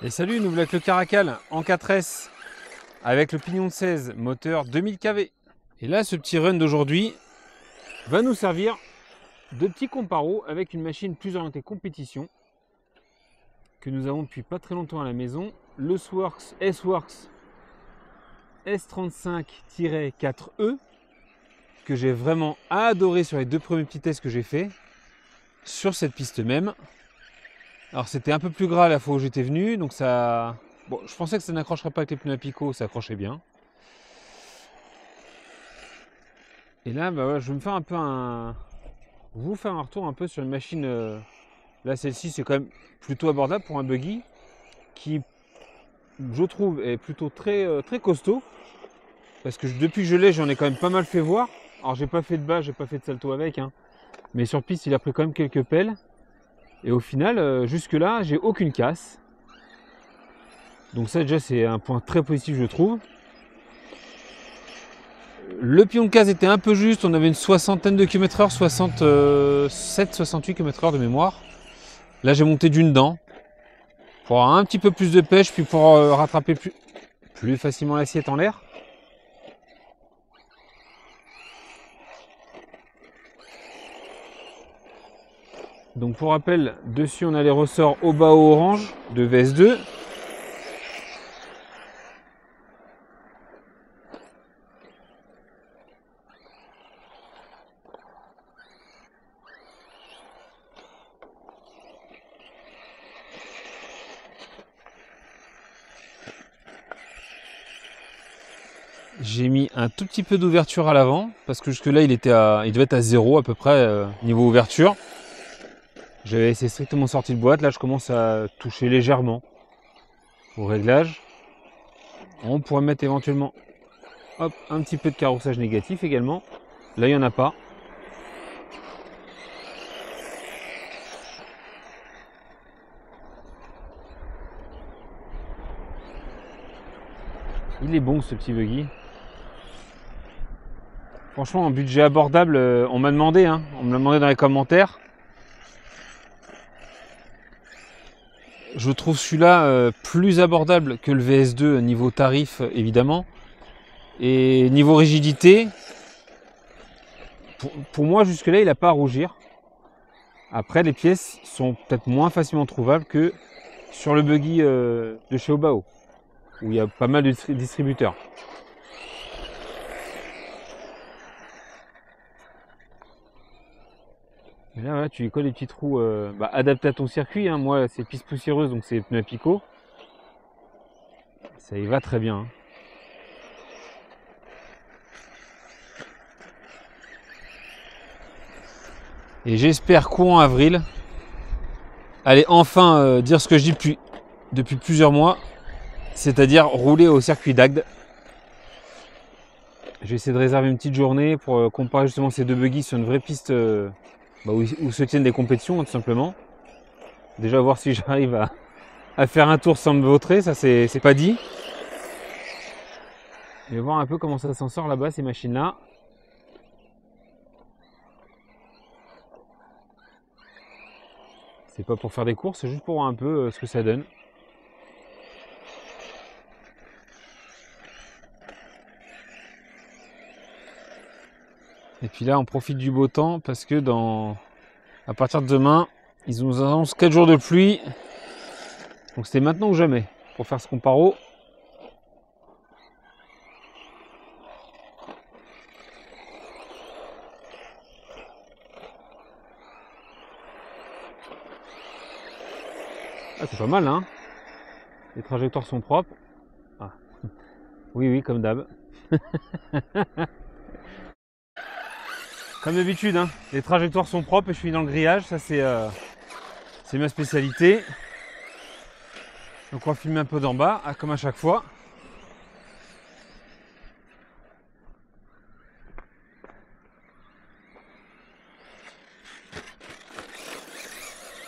Et salut, nous voilà avec le Caracal en 4S avec le pignon de 16, moteur 2000 kV. Et là, ce petit run d'aujourd'hui va nous servir de petit comparo avec une machine plus orientée compétition que nous avons depuis pas très longtemps à la maison, le S-Works S35-4E, que j'ai vraiment adoré sur les deux premiers petits tests que j'ai fait sur cette piste même. Alors c'était un peu plus gras la fois où j'étais venu, donc ça... Bon, je pensais que ça n'accrocherait pas avec les pneus à picot, ça accrochait bien. Et là, bah ouais, je vais me faire un peu vous faire un retour un peu sur une machine... Là, celle-ci, c'est quand même plutôt abordable pour un buggy qui, je trouve, est plutôt très costaud. Parce que depuis que je l'ai, j'en ai quand même pas mal fait voir. Alors, j'ai pas fait de bas, j'ai pas fait de salto avec, hein. Mais sur piste, il a pris quand même quelques pelles. Et au final, jusque-là, j'ai aucune casse. Donc ça, déjà, c'est un point très positif, je trouve. Le pignon de case était un peu juste, on avait une soixantaine de km/h, 67-68 km/h de mémoire. Là, j'ai monté d'une dent pour avoir un petit peu plus de pêche, puis pour rattraper plus facilement l'assiette en l'air. Donc pour rappel, dessus on a les ressorts Obao orange de VS2. J'ai mis un tout petit peu d'ouverture à l'avant, parce que jusque là il devait être à 0 à peu près niveau ouverture. J'avais laissé strictement sorti de boîte, là je commence à toucher légèrement au réglage. On pourrait mettre éventuellement hop, un petit peu de carrossage négatif également. Là il n'y en a pas. Il est bon ce petit buggy. Franchement, en budget abordable, on m'a demandé, hein, on me l'a demandé dans les commentaires. Je trouve celui-là plus abordable que le VS2 niveau tarif évidemment. Et niveau rigidité, pour moi jusque-là il n'a pas à rougir. Après les pièces sont peut-être moins facilement trouvables que sur le buggy de chez Obao, où il y a pas mal de distributeurs. Et là, voilà, tu lui colles les petits trous adaptés à ton circuit, hein. Moi c'est piste poussiéreuse, donc c'est pneus à picot. Ça y va très bien, hein. Et j'espère courant avril aller enfin dire ce que je dis depuis plusieurs mois, c'est-à-dire rouler au circuit d'Agde. Je vais essayer de réserver une petite journée pour comparer justement ces deux buggy sur une vraie piste où se tiennent des compétitions, tout simplement. Déjà voir si j'arrive à faire un tour sans me vautrer, ça c'est pas dit. Et voir un peu comment ça s'en sort là-bas, ces machines-là. C'est pas pour faire des courses, c'est juste pour voir un peu ce que ça donne. Et puis là, on profite du beau temps parce que à partir de demain, ils nous annoncent 4 jours de pluie. Donc c'était maintenant ou jamais pour faire ce comparo. Ah, c'est pas mal, hein. Les trajectoires sont propres. Ah. Oui, comme d'hab. Comme d'habitude, hein, les trajectoires sont propres et je suis dans le grillage. Ça, c'est ma spécialité. Donc on va filmer un peu d'en bas, comme à chaque fois.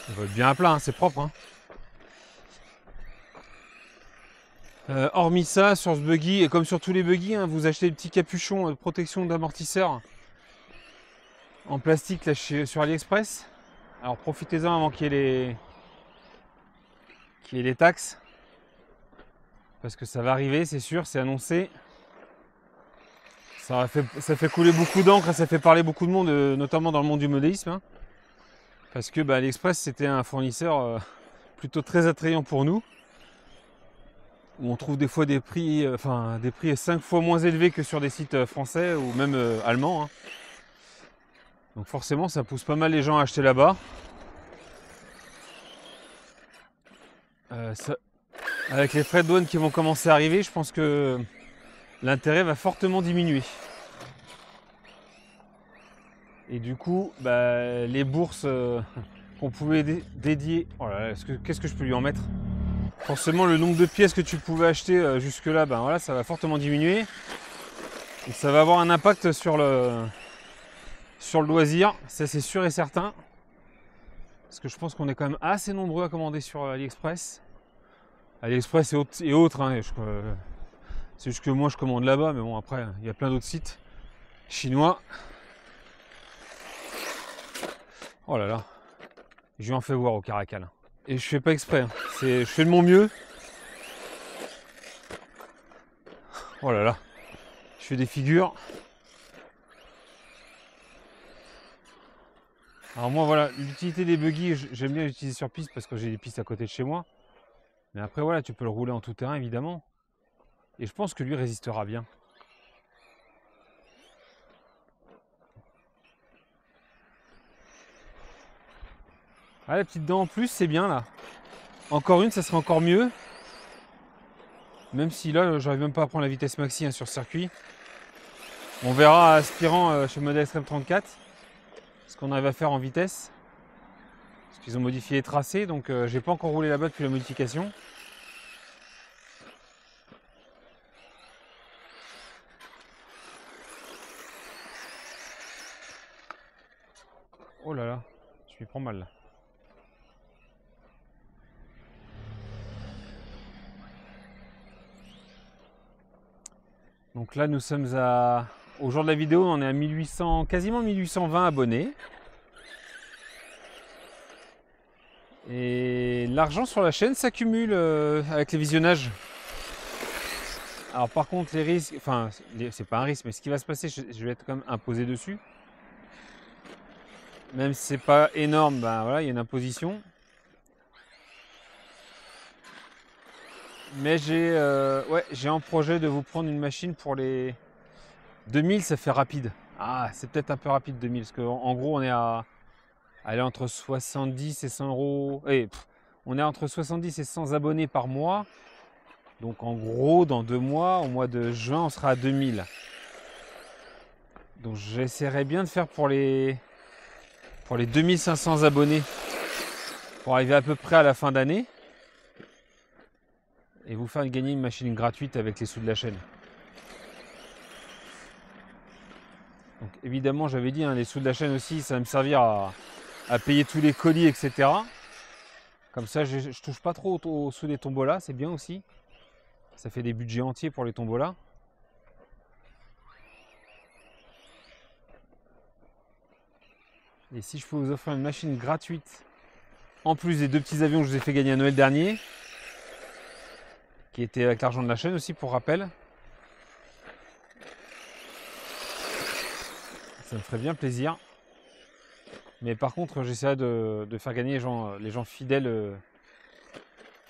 Ça va être bien à plat, hein, c'est propre, hein. Hormis ça, sur ce buggy, et comme sur tous les buggy, hein, vous achetez des petits capuchons de protection d'amortisseur en plastique là, sur AliExpress. Alors profitez-en avant qu'il y ait les taxes. Parce que ça va arriver, c'est sûr, c'est annoncé. Ça fait couler beaucoup d'encre et ça fait parler beaucoup de monde, notamment dans le monde du modélisme. Hein, parce que AliExpress, c'était un fournisseur plutôt très attrayant pour nous. Où on trouve des fois des prix 5 fois moins élevés que sur des sites français ou même allemands. Hein. Donc forcément, ça pousse pas mal les gens à acheter là-bas. Avec les frais de douane qui vont commencer à arriver, je pense que l'intérêt va fortement diminuer. Et du coup, les bourses qu'on pouvait dédier... Oh là là, qu'est-ce que je peux lui en mettre? Forcément, le nombre de pièces que tu pouvais acheter jusque-là, voilà, ça va fortement diminuer. Et ça va avoir un impact sur le loisir, ça c'est sûr et certain. Parce que je pense qu'on est quand même assez nombreux à commander sur AliExpress. AliExpress et autres, hein, c'est juste que moi je commande là-bas, mais bon après il y a plein d'autres sites chinois. Oh là là, je lui en fais voir au Caracal. Et je fais pas exprès, hein. Je fais de mon mieux. Oh là là, je fais des figures. Alors moi voilà, l'utilité des buggy, j'aime bien l'utiliser sur piste parce que j'ai des pistes à côté de chez moi. Mais après voilà, tu peux le rouler en tout terrain évidemment. Et je pense que lui résistera bien. Ah, la petite dent en plus, c'est bien là. Encore une, ça serait encore mieux. Même si là, j'arrive même pas à prendre la vitesse maxi sur circuit. On verra aspirant chez Model Extreme 34 ce qu'on arrive à faire en vitesse. Parce qu'ils ont modifié les tracés, donc j'ai pas encore roulé là-bas depuis la modification. Oh là là, je m'y prends mal là. Donc là, nous sommes au jour de la vidéo, on est à 1800, quasiment 1820 abonnés. Et l'argent sur la chaîne s'accumule avec les visionnages. Alors par contre, les risques, enfin, c'est pas un risque, mais ce qui va se passer, je vais être quand même imposé dessus. Même si c'est pas énorme, voilà, il y a une imposition. Mais j'ai en projet de vous prendre une machine pour les 2000, ça fait rapide. Ah, c'est peut-être un peu rapide 2000, parce qu'en gros, on est entre 70 et 100 euros. On est entre 70 et 100 abonnés par mois. Donc en gros, dans 2 mois, au mois de juin, on sera à 2000. Donc j'essaierai bien de faire pour les 2500 abonnés pour arriver à peu près à la fin d'année et vous faire gagner une machine gratuite avec les sous de la chaîne. Donc évidemment, j'avais dit, hein, les sous de la chaîne aussi, ça va me servir à payer tous les colis, etc. Comme ça, je touche pas trop aux sous des tombolas, c'est bien aussi. Ça fait des budgets entiers pour les tombolas. Et si je peux vous offrir une machine gratuite, en plus des 2 petits avions que je vous ai fait gagner à Noël dernier, qui étaient avec l'argent de la chaîne aussi, pour rappel, ça me ferait bien plaisir. Mais par contre, j'essaierai de faire gagner les gens fidèles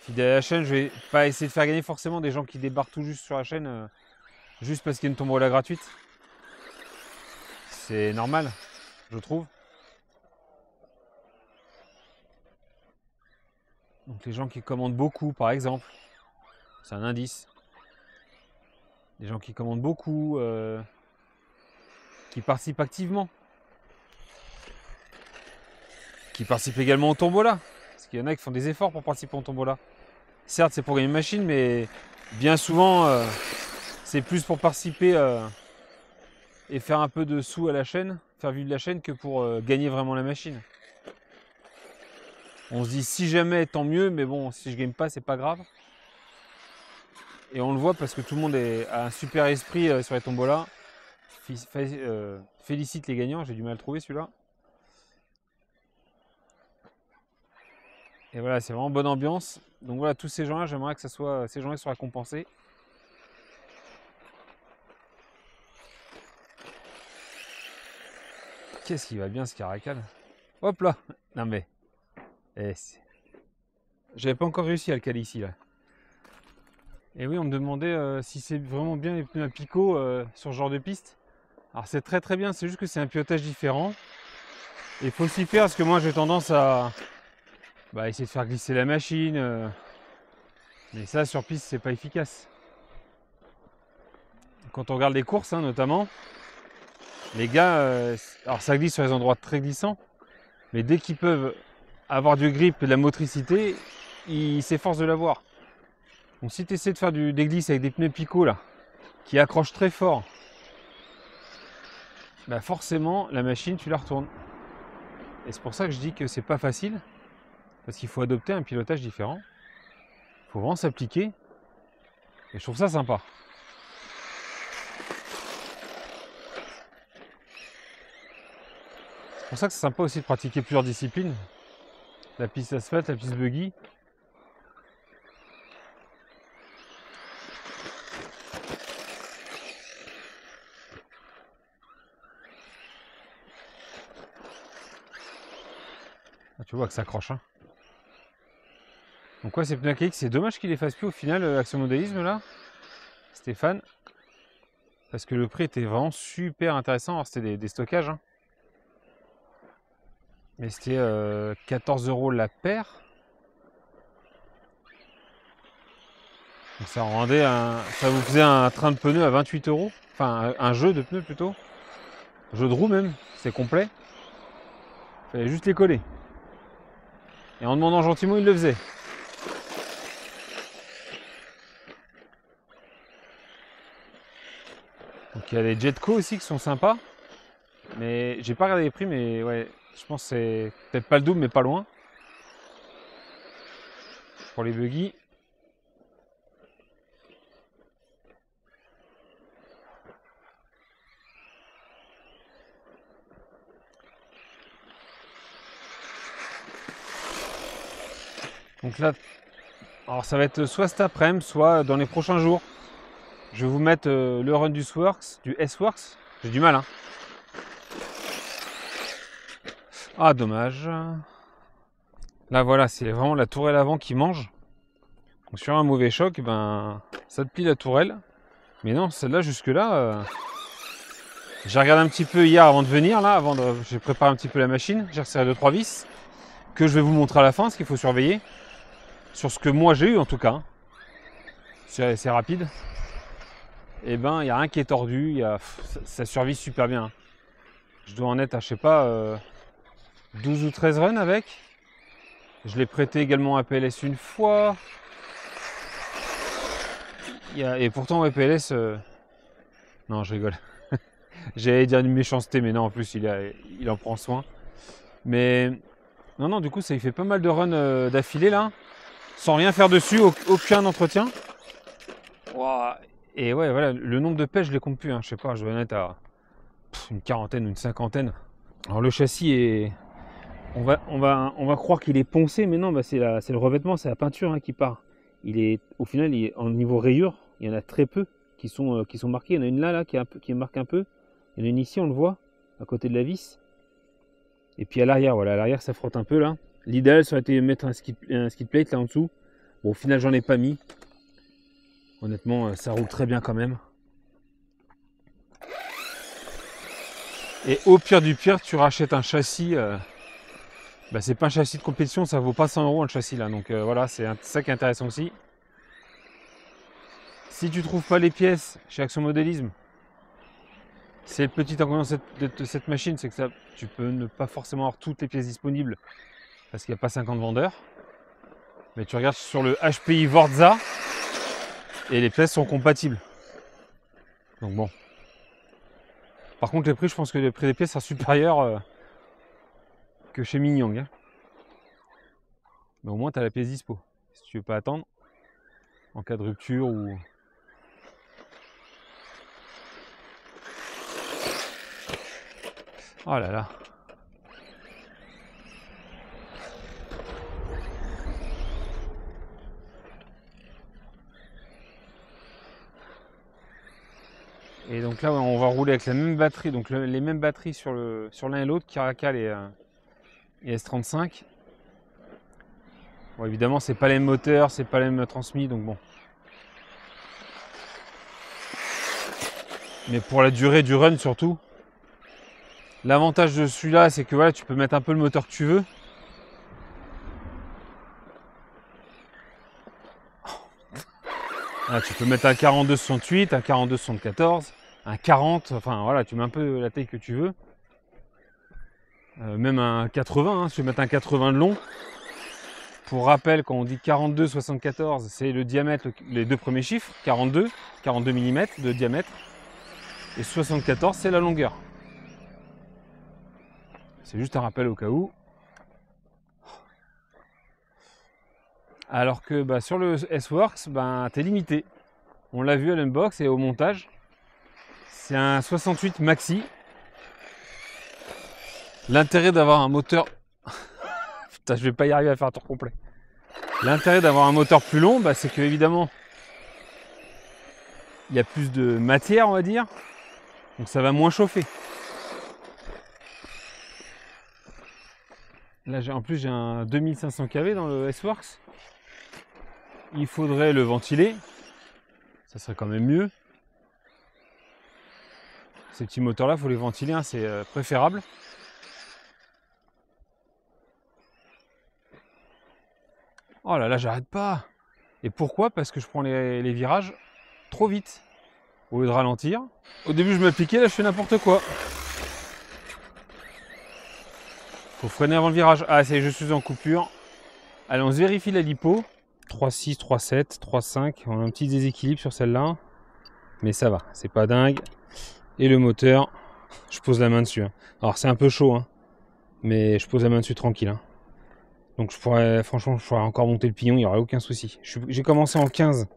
à la chaîne. Je vais pas essayer de faire gagner forcément des gens qui débarquent tout juste sur la chaîne, juste parce qu'il y a une tombola gratuite. C'est normal, je trouve. Donc les gens qui commandent beaucoup, par exemple, c'est un indice. Les gens qui commandent beaucoup, qui participent activement, qui participent également au tombola. Parce qu'il y en a qui font des efforts pour participer au tombola. Certes, c'est pour gagner une machine, mais bien souvent, c'est plus pour participer et faire un peu de sous à la chaîne, faire vivre la chaîne, que pour gagner vraiment la machine. On se dit si jamais, tant mieux, mais bon, si je gagne pas, c'est pas grave. Et on le voit parce que tout le monde a un super esprit sur les tombolas. Félicite les gagnants, j'ai du mal à le trouver celui-là. Et voilà, c'est vraiment bonne ambiance. Donc voilà, tous ces gens-là, j'aimerais que ces gens-là soient récompensés. Qu'est-ce qui va bien ce caracal? Hop là! Non mais... j'avais pas encore réussi à le caler ici là. Et oui, on me demandait si c'est vraiment bien les pneus à picot sur ce genre de piste. Alors c'est très très bien, c'est juste que c'est un pilotage différent. Il faut s'y faire parce que moi j'ai tendance à essayer de faire glisser la machine. Mais ça sur piste c'est pas efficace. Quand on regarde les courses notamment, les gars, alors ça glisse sur les endroits très glissants, mais dès qu'ils peuvent avoir du grip et de la motricité, ils s'efforcent de l'avoir. Donc si tu essaies de faire des glisses avec des pneus Pico là, qui accrochent très fort, forcément la machine tu la retournes. Et c'est pour ça que je dis que c'est pas facile, parce qu'il faut adopter un pilotage différent. Il faut vraiment s'appliquer. Et je trouve ça sympa. C'est pour ça que c'est sympa aussi de pratiquer plusieurs disciplines. La piste asphalte, la piste buggy. Ah, tu vois que ça accroche. Donc ouais, ces pneus acryliques, c'est dommage qu'il les fasse plus au final, Action Modélisme là, Stéphane. Parce que le prix était vraiment super intéressant. Alors c'était des stockages. Mais c'était 14 € la paire. Donc ça vous faisait un train de pneus à 28 €. Enfin, un jeu de pneus plutôt. Un jeu de roues même, c'est complet. Il fallait juste les coller. Et en demandant gentiment, il le faisait. Donc il y a les Jetco aussi qui sont sympas. Mais j'ai pas regardé les prix, mais ouais, je pense que c'est peut-être pas le double, mais pas loin. Pour les buggy. Donc là, alors ça va être soit cet après-midi, soit dans les prochains jours. Je vais vous mettre le run du S-Works. J'ai du mal, Ah, dommage. Là, voilà, c'est vraiment la tourelle avant qui mange. Donc sur un mauvais choc, ça te plie la tourelle. Mais non, celle-là, jusque-là, j'ai regardé un petit peu hier avant de venir, là, j'ai préparé un petit peu la machine. J'ai resserré 2-3 vis que je vais vous montrer à la fin, ce qu'il faut surveiller. Sur ce que moi j'ai eu, en tout cas. C'est rapide. Et il n'y a rien qui est tordu. Ça survit super bien. Je dois en être à, je sais pas, 12 ou 13 runs avec. Je l'ai prêté également à PLS une fois. Et pourtant, PLS... Non, je rigole. J'allais dire une méchanceté, mais non, en plus, il en prend soin. Mais non, du coup, ça lui fait pas mal de runs d'affilée, là. Sans rien faire dessus, aucun entretien. Wow. Et ouais, voilà, le nombre de pêches, je les compte plus. Je sais pas, je dois en être à une quarantaine ou une cinquantaine. Alors le châssis est... On va croire qu'il est poncé, mais non, c'est le revêtement, c'est la peinture qui part. Au final, en niveau rayures, il y en a très peu qui sont marquées. Il y en a une là qui marque un peu. Il y en a une ici, on le voit, à côté de la vis. Et puis à l'arrière, voilà, à l'arrière, ça frotte un peu là. L'idéal, ça aurait été de mettre un skid plate là en dessous. Bon, au final, j'en ai pas mis. Honnêtement, ça roule très bien quand même. Et au pire du pire, tu rachètes un châssis. C'est pas un châssis de compétition, ça vaut pas 100 € le châssis là. Donc voilà, c'est ça qui est intéressant aussi. Si tu trouves pas les pièces chez Action Modélisme, c'est le petit inconvénient de cette machine, c'est que tu peux ne pas forcément avoir toutes les pièces disponibles parce qu'il n'y a pas 50 vendeurs. Mais tu regardes sur le HPI Vorza et les pièces sont compatibles. Donc bon. Par contre, les prix, je pense que le prix des pièces sera supérieur que chez Mingyang. Mais au moins, tu as la pièce dispo. Si tu veux pas attendre, en cas de rupture ou... Oh là là. Et donc là, ouais, on va rouler avec la même batterie, donc les mêmes batteries sur l'un et l'autre, Caracal et S35. Bon, évidemment, c'est pas les mêmes moteurs, c'est pas les mêmes transmis, donc bon. Mais pour la durée du run surtout, l'avantage de celui-là, c'est que voilà, tu peux mettre un peu le moteur que tu veux. Là, tu peux mettre un 42-68, un 42-74, un 40, enfin voilà, tu mets un peu la taille que tu veux. Même un 80, hein, si tu veux mettre un 80 de long. Pour rappel, quand on dit 42-74, c'est le diamètre, les deux premiers chiffres, 42 mm de diamètre, et 74 c'est la longueur. C'est juste un rappel au cas où. Alors que bah, sur le S-Works, bah, tu es limité. On l'a vu à l'unbox et au montage. C'est un 68 maxi. L'intérêt d'avoir un moteur... Putain, je vais pas y arriver à faire un tour complet. L'intérêt d'avoir un moteur plus long, bah, c'est que évidemment, il y a plus de matière, on va dire. Donc ça va moins chauffer. Là, en plus, j'ai un 2500 kV dans le S-Works. Il faudrait le ventiler. Ça serait quand même mieux. Ces petits moteurs-là, il faut les ventiler, hein, c'est préférable. Oh là là, j'arrête pas. Et pourquoi? Parce que je prends les virages trop vite. Au lieu de ralentir. Au début, je m'appliquais, là, je fais n'importe quoi. Faut freiner avant le virage. Ah, ça y est, je suis en coupure. Allez, on se vérifie la lipo. 3,6, 3,7, 3,5. On a un petit déséquilibre sur celle-là. Mais ça va, c'est pas dingue. Et le moteur, je pose la main dessus. Hein. Alors, c'est un peu chaud, hein, mais je pose la main dessus tranquille. Hein. Donc, franchement, je pourrais encore monter le pignon, il n'y aurait aucun souci. J'ai commencé en 15.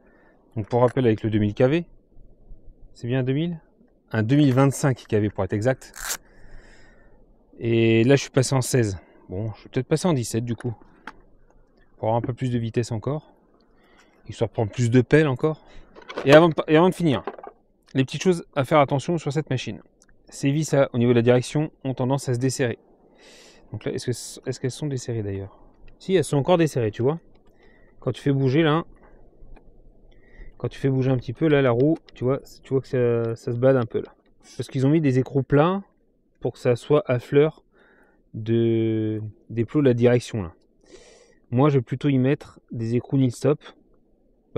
Donc, pour rappel, avec le 2000 kV. C'est bien un 2000? Un 2025 kV pour être exact. Et là, je suis passé en 16. Bon, je vais peut-être passer en 17 du coup. Pour avoir un peu plus de vitesse encore. Histoire de prendre plus de pelle encore. Et avant de finir, les petites choses à faire attention sur cette machine. Ces vis au niveau de la direction ont tendance à se desserrer. Donc là, est-ce qu'elles sont desserrées d'ailleurs? Si, elles sont encore desserrées, tu vois. Quand tu fais bouger là, quand tu fais bouger un petit peu là la roue, tu vois que ça se balade un peu là. Parce qu'ils ont mis des écrous plats pour que ça soit à fleur des plots de la direction là. Moi, je vais plutôt y mettre des écrous nil stop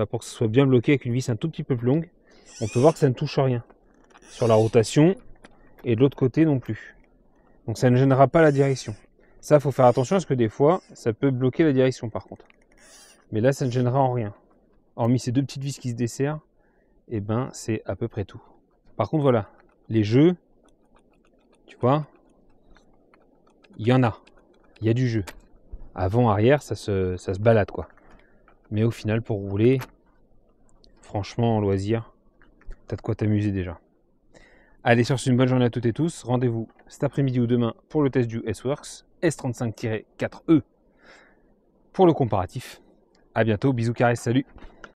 pour que ce soit bien bloqué avec une vis un tout petit peu plus longue. On peut voir que ça ne touche rien sur la rotation et de l'autre côté non plus. Donc ça ne gênera pas la direction. Ça, faut faire attention parce que des fois, ça peut bloquer la direction par contre. Mais là, ça ne gênera en rien. Hormis ces deux petites vis qui se desserrent, et ben c'est à peu près tout. Par contre, voilà, les jeux, tu vois, il y en a. Il y a du jeu. Avant, arrière, ça se balade quoi. Mais au final, pour rouler, franchement, en loisir, t'as de quoi t'amuser déjà. Allez, sur ce, une bonne journée à toutes et tous. Rendez-vous cet après-midi ou demain pour le test du S-Works S35-4E pour le comparatif. A bientôt, bisous, caresses, salut.